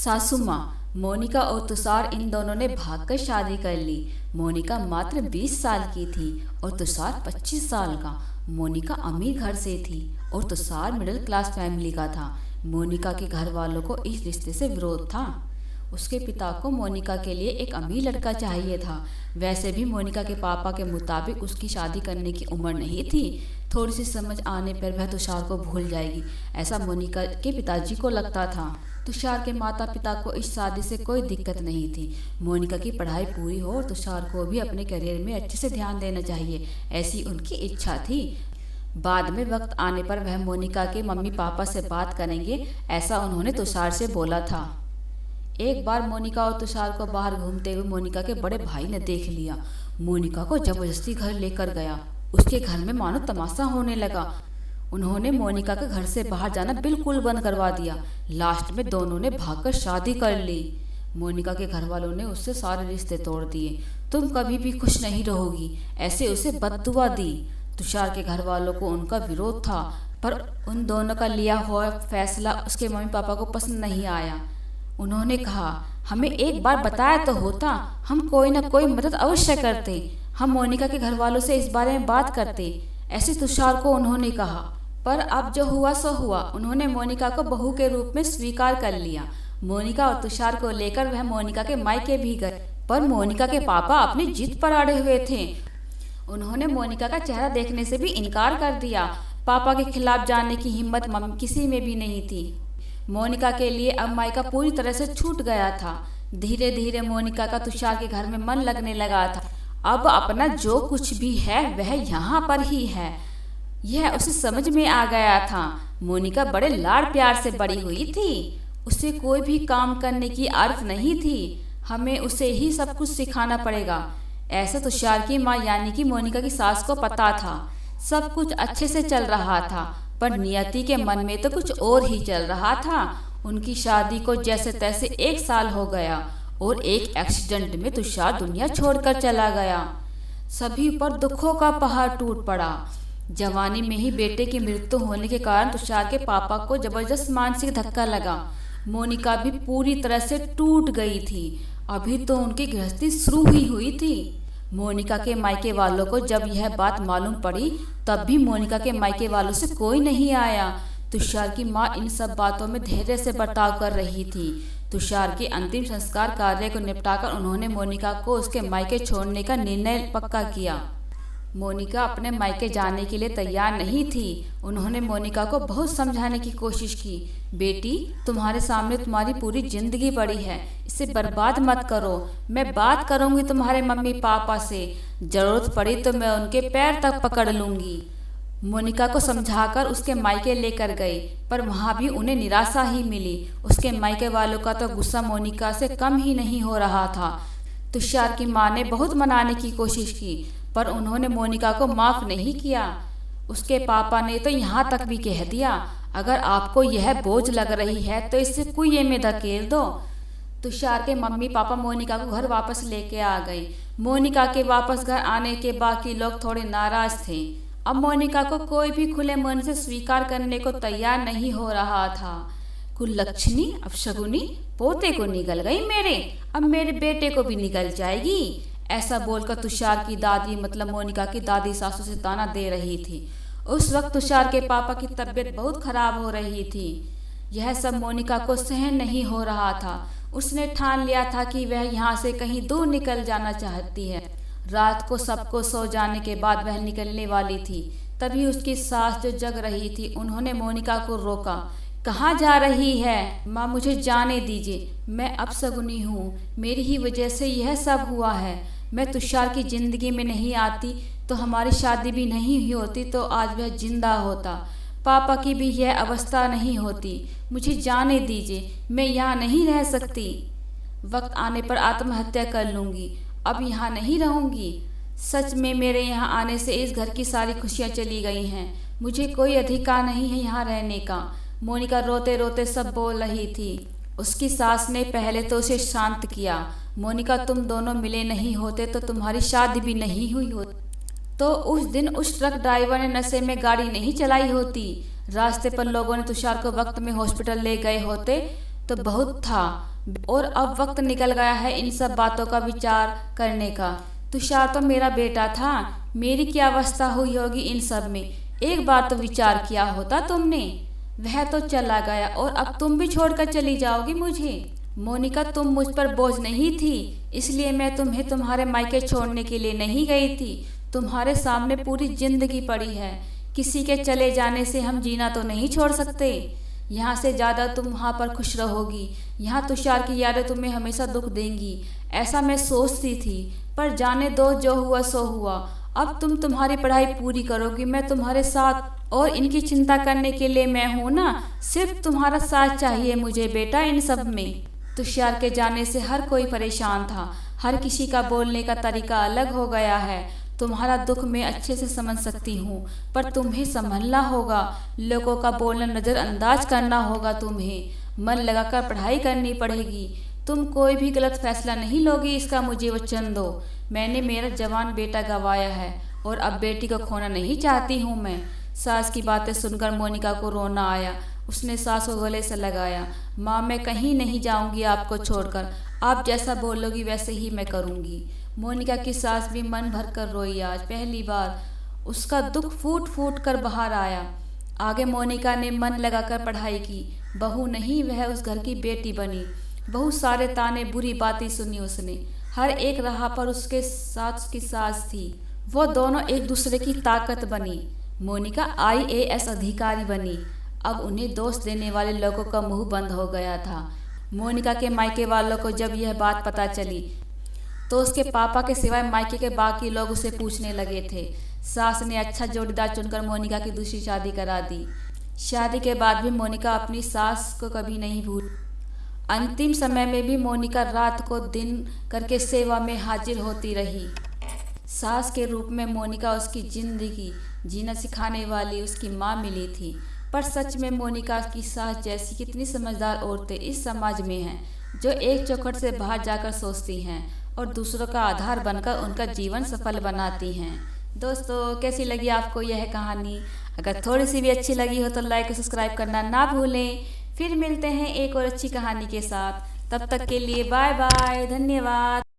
सासू माँ मोनिका और तुषार इन दोनों ने भागकर शादी कर ली। मोनिका मात्र 20 साल की थी और तुषार 25 साल का। मोनिका अमीर घर से थी और तुषार मिडिल क्लास फैमिली का था। मोनिका के घर वालों को इस रिश्ते से विरोध था। उसके पिता को मोनिका के लिए एक अमीर लड़का चाहिए था। वैसे भी मोनिका के पापा के मुताबिक उसकी शादी करने की उम्र नहीं थी। थोड़ी सी समझ आने पर वह तुषार को भूल जाएगी, ऐसा मोनिका के पिताजी को लगता था। तुषार के माता पिता को इस शादी से कोई दिक्कत नहीं थी। मोनिका की पढ़ाई पूरी हो और तुषार को भी अपने करियर में अच्छे से ध्यान देना चाहिए, ऐसी उनकी इच्छा थी। बाद में वक्त आने पर वह मोनिका के मम्मी पापा से बात करेंगे, ऐसा उन्होंने तुषार से बोला था। एक बार मोनिका और तुषार को बाहर घूमते हुए मोनिका के बड़े भाई ने देख लिया। मोनिका को जबरदस्ती घर लेकर गया। उसके घर में मानो तमाशा होने लगा। उन्होंने मोनिका के घर से बाहर जाना बिल्कुल बंद करवा दिया। लास्ट में दोनों ने भागकर शादी कर ली। मोनिका के घर वालों ने उससे सारे रिश्ते तोड़ दिए। तुम कभी भी खुश नहीं रहोगी, ऐसे उसे बद्दुआ दी। तुषार के घर वालों को उनका विरोध था, पर उन दोनों का लिया हुआ फैसला उसके मम्मी पापा को पसंद नहीं आया। उन्होंने कहा, हमें एक बार बताया तो होता, हम कोई न कोई मदद अवश्य करते। हम मोनिका के घर वालों से इस बारे में बात करते, ऐसे तुषार को उन्होंने कहा। पर अब जो हुआ सो हुआ। उन्होंने मोनिका को बहू के रूप में स्वीकार कर लिया। मोनिका और तुषार को लेकर वह मोनिका के मायके भी गए, पर मोनिका के पापा अपनी जिद पर अड़े हुए थे। उन्होंने मोनिका का चेहरा देखने से भी इनकार कर दिया। पापा के खिलाफ जाने की हिम्मत किसी में भी नहीं थी। मोनिका के लिए अब मायका पूरी तरह से छूट गया था। धीरे धीरे मोनिका का तुषार के घर में मन लगने लगा था। अब अपना जो कुछ भी है वह यहाँ पर ही है, यह उसे समझ में आ गया था। मोनिका बड़े लाड़ प्यार से बड़ी हुई थी। उसे कोई भी काम करने की आदत नहीं थी। हमें उसे ही सब कुछ सिखाना पड़ेगा, ऐसा तुषार की माँ यानी कि मोनिका की सास को पता था। सब कुछ अच्छे से चल रहा था, पर नियति के मन में तो कुछ और ही चल रहा था। उनकी शादी को जैसे तैसे 1 साल हो गया और एक एक्सीडेंट में तुषार दुनिया छोड़कर चला गया। सभी पर दुखों का पहाड़ टूट पड़ा। जवानी में ही बेटे की मृत्यु होने के कारण तुषार के पापा को जबरदस्त मानसिक धक्का लगा। मोनिका भी पूरी तरह से टूट गई थी। अभी तो उनकी गृहस्थी शुरू ही हुई थी। मोनिका के मायके वालों को जब यह बात मालूम पड़ी, तब भी मोनिका के मायके वालों से कोई नहीं आया। तुषार की माँ इन सब बातों में धैर्य से बर्ताव कर रही थी। तुषार के अंतिम संस्कार कार्य को निपटाकर उन्होंने मोनिका को उसके मायके छोड़ने का निर्णय पक्का किया। मोनिका अपने मायके जाने के लिए तैयार नहीं थी। उन्होंने मोनिका को बहुत समझाने की कोशिश की। बेटी, तुम्हारे सामने तुम्हारी पूरी जिंदगी पड़ी है, इसे बर्बाद मत करो। मैं बात करूंगी तुम्हारे मम्मी पापा से, जरूरत पड़ी तो मैं उनके पैर तक पकड़ लूंगी। मोनिका को समझाकर उसके मायके लेकर गए, पर वहाँ भी उन्हें निराशा ही मिली। उसके मायके वालों का तो गुस्सा मोनिका से कम ही नहीं हो रहा था। तुषार की माँ ने बहुत मनाने की कोशिश की, पर उन्होंने मोनिका को माफ नहीं किया। उसके पापा ने तो यहाँ तक भी कह दिया, अगर आपको यह बोझ लग रही है तो इसे कुएं में धकेल दो। तुषार के मम्मी पापा मोनिका को घर वापस लेके आ गए। मोनिका के वापस घर आने के बाकी लोग थोड़े नाराज थे। अब मोनिका को कोई भी खुले मन से स्वीकार करने को तैयार नहीं हो रहा था। कुलक्षणी, अपशगुनी, पोते को निकल गई मेरे, अब मेरे बेटे को भी निकल जाएगी, ऐसा बोलकर तुषार की दादी मतलब मोनिका की दादी सासू से ताना दे रही थी। उस वक्त तुषार के पापा की तबीयत बहुत खराब हो रही थी। यह सब मोनिका को सहन नहीं हो रहा था। उसने ठान लिया था कि वह यहाँ से कहीं दूर निकल जाना चाहती है। रात को सबको सो जाने के बाद वह निकलने वाली थी। तभी उसकी सास जो जग रही थी, उन्होंने मोनिका को रोका। कहाँ जा रही है? माँ, मुझे जाने दीजिए, मैं अपशगुनी हूँ, मेरी ही वजह से यह सब हुआ है। मैं तुषार की जिंदगी में नहीं आती तो हमारी शादी भी नहीं हुई होती, तो आज वह जिंदा होता। पापा की भी यह अवस्था नहीं होती। मुझे जाने दीजिए, मैं यहाँ नहीं रह सकती। वक्त आने पर आत्महत्या कर लूँगी, अब यहाँ नहीं रहूँगी। सच में मेरे यहाँ आने से इस घर की सारी खुशियाँ चली गई हैं। मुझे कोई अधिकार नहीं है यहाँ रहने का। मोनिका रोते रोते सब बोल रही थी। उसकी सास ने पहले तो उसे शांत किया। मोनिका, तुम दोनों मिले नहीं होते तो तुम्हारी शादी भी नहीं हुई होती। तो उस दिन उस ट्रक ड्राइवर ने नशे में गाड़ी नहीं चलाई होती। रास्ते पर लोगों ने तुषार को वक्त में हॉस्पिटल ले गए होते तो बहुत था और अब वक्त निकल गया है इन सब बातों का विचार करने का। तुषार तो मेरा बेटा था, मेरी क्या अवस्था हुई होगी इन सब में। एक बार तो विचार किया होता तुमने। वह तो चला गया और अब तुम भी छोड़कर चली जाओगी मुझे। मोनिका, तुम मुझ पर बोझ नहीं थी, इसलिए मैं तुम्हें तुम्हारे मायके छोड़ने के लिए नहीं गई थी। तुम्हारे सामने पूरी जिंदगी पड़ी है, किसी के चले जाने से हम जीना तो नहीं छोड़ सकते। यहाँ से ज़्यादा तुम वहाँ पर खुश रहोगी, यहाँ तुषार की यादें तुम्हें हमेशा दुख देंगी, ऐसा मैं सोचती थी। पर जाने दो, जो हुआ सो हुआ। अब तुम तुम्हारी पढ़ाई पूरी करोगी, मैं तुम्हारे साथ, और इनकी चिंता करने के लिए मैं हूँ ना। सिर्फ तुम्हारा साथ चाहिए मुझे बेटा इन सब में। तुषार के जाने से हर कोई परेशान था, हर किसी का बोलने का तरीका अलग हो गया है। तुम्हारा दुख मैं अच्छे से समझ सकती हूँ, पर तुम्हें संभलना होगा, लोगों का बोलना नज़रअंदाज करना होगा। तुम्हें मन लगाकर पढ़ाई करनी पड़ेगी। तुम कोई भी गलत फैसला नहीं लोगी, इसका मुझे वचन दो। मैंने मेरा जवान बेटा गंवाया है और अब बेटी को खोना नहीं चाहती हूँ मैं। सास की बातें सुनकर मोनिका को रोना आया। उसने सास को गले से लगाया। माँ, मैं कहीं नहीं जाऊंगी आपको छोड़कर, आप जैसा बोलोगी वैसे ही मैं करूंगी। मोनिका की सास भी मन भर कर रोई। आज पहली बार उसका दुख फूट फूट कर बाहर आया। आगे मोनिका ने मन लगाकर पढ़ाई की। बहू नहीं, वह उस घर की बेटी बनी। बहुत सारे ताने, बुरी बातें सुनी उसने। हर एक राह पर उसके साथ उसकी सास थी। वो दोनों एक दूसरे की ताकत बनी। मोनिका IAS अधिकारी बनी। अब उन्हें दोष देने वाले लोगों का मुंह बंद हो गया था। मोनिका के मायके वालों को जब यह बात पता चली तो उसके पापा के सिवाय मायके के बाकी लोग उसे पूछने लगे थे। सास ने अच्छा जोड़ीदार चुनकर मोनिका की दूसरी शादी करा दी। शादी के बाद भी मोनिका अपनी सास को कभी नहीं भूली। अंतिम समय में भी मोनिका रात को दिन करके सेवा में हाजिर होती रही। सास के रूप में मोनिका उसकी जिंदगी जीना सिखाने वाली उसकी माँ मिली थी। पर सच में मोनिका की सास जैसी कितनी समझदार औरतें इस समाज में हैं, जो एक चौखट से बाहर जाकर सोचती हैं और दूसरों का आधार बनकर उनका जीवन सफल बनाती हैं। दोस्तों, कैसी लगी आपको यह कहानी? अगर थोड़ी सी भी अच्छी लगी हो तो लाइक और सब्सक्राइब करना ना भूलें। फिर मिलते हैं एक और अच्छी कहानी के साथ। तब तक के लिए बाय बाय, धन्यवाद।